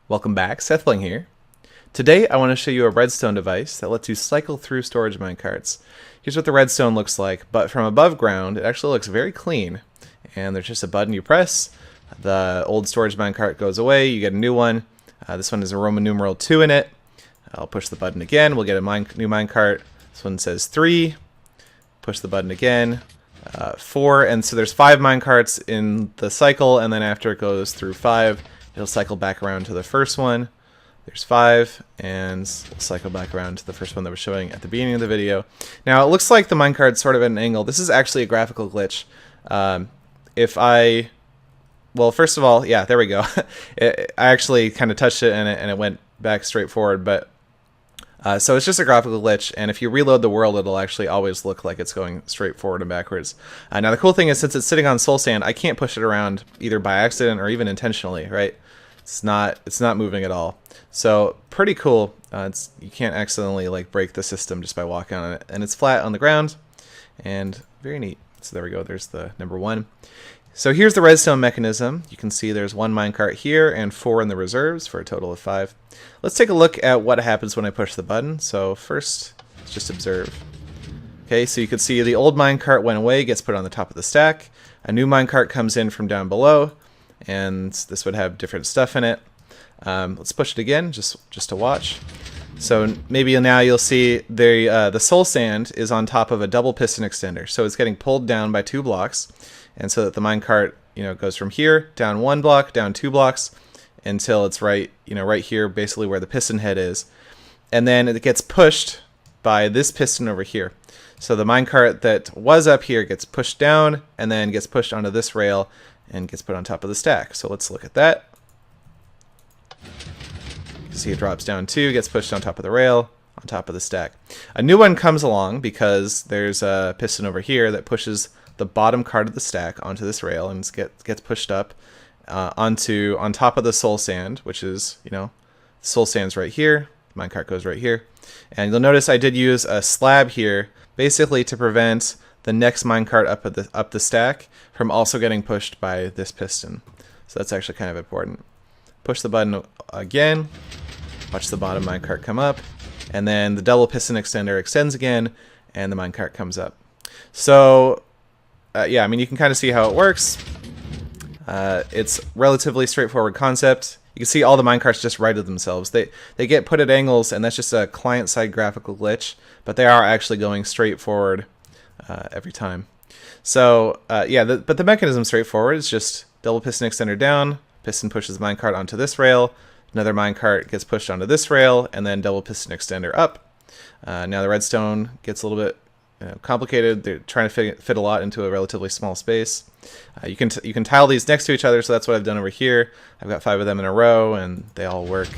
Welcome back, Sethling here. Today I want to show you a redstone device that lets you cycle through storage minecarts. Here's what the redstone looks like, but from above ground it actually looks very clean. And there's just a button you press, the old storage minecart goes away, you get a new one. This one is a Roman numeral 2 in it. I'll push the button again, we'll get a new minecart. This one says 3, push the button again, 4, and so there's 5 minecarts in the cycle, and then after it goes through 5, it'll cycle back around to the first one. There's 5, and we'll cycle back around to the first one that was showing at the beginning of the video. Now, it looks like the minecart's sort of at an angle. This is actually a graphical glitch. Well, first of all, yeah, there we go. I actually kind of touched it, and it went back straight forward, but so it's just a graphical glitch, and if you reload the world, it'll actually always look like it's going straight forward and backwards. Now, the cool thing is, since it's sitting on soul sand, I can't push it around either by accident or even intentionally, right? It's not moving at all. So pretty cool. You can't accidentally like break the system just by walking on it, and it's flat on the ground, and very neat. So there we go. There's the number 1. So here's the redstone mechanism. You can see there's 1 minecart here and 4 in the reserves for a total of 5. Let's take a look at what happens when I push the button. So first, let's just observe. Okay, so you can see the old minecart went away, gets put on the top of the stack. A new minecart comes in from down below, and this would have different stuff in it. Let's push it again, just to watch. So maybe now you'll see the soul sand is on top of a double piston extender. So it's getting pulled down by 2 blocks, and so that the minecart, goes from here down 1 block, down 2 blocks, until it's right here, basically where the piston head is, and then it gets pushed by this piston over here. So the minecart that was up here gets pushed down, and then gets pushed onto this rail, and gets put on top of the stack. So let's look at that. You can see it drops down 2, gets pushed on top of the rail, on top of the stack. A new one comes along because there's a piston over here that pushes the bottom card of the stack onto this rail and gets pushed up on top of the soul sand, which is, soul sand's right here, minecart goes right here. And you'll notice I did use a slab here basically to prevent the next minecart up the stack from also getting pushed by this piston. So that's actually kind of important. Push the button again, watch the bottom minecart come up, and then the double piston extender extends again, and the minecart comes up. So yeah, I mean, you can kind of see how it works. It's relatively straightforward concept. You can see all the minecarts just righted themselves. They get put at angles, and that's just a client-side graphical glitch, but they are actually going straight forward every time. So yeah, but the mechanism's straightforward. It's just double piston extender down, piston pushes the minecart onto this rail, another minecart gets pushed onto this rail, and then double piston extender up. Now the redstone gets a little bit complicated. They're trying to fit a lot into a relatively small space. You can tile these next to each other, so that's what I've done over here. I've got 5 of them in a row, and they all work.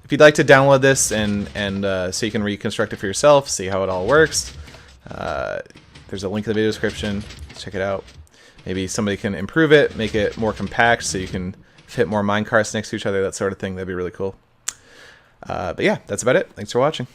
If you'd like to download this and so you can reconstruct it for yourself, see how it all works, there's a link in the video description. Check it out. Maybe somebody can improve it, make it more compact so you can fit more minecarts next to each other, that sort of thing. That'd be really cool. But yeah, that's about it. Thanks for watching.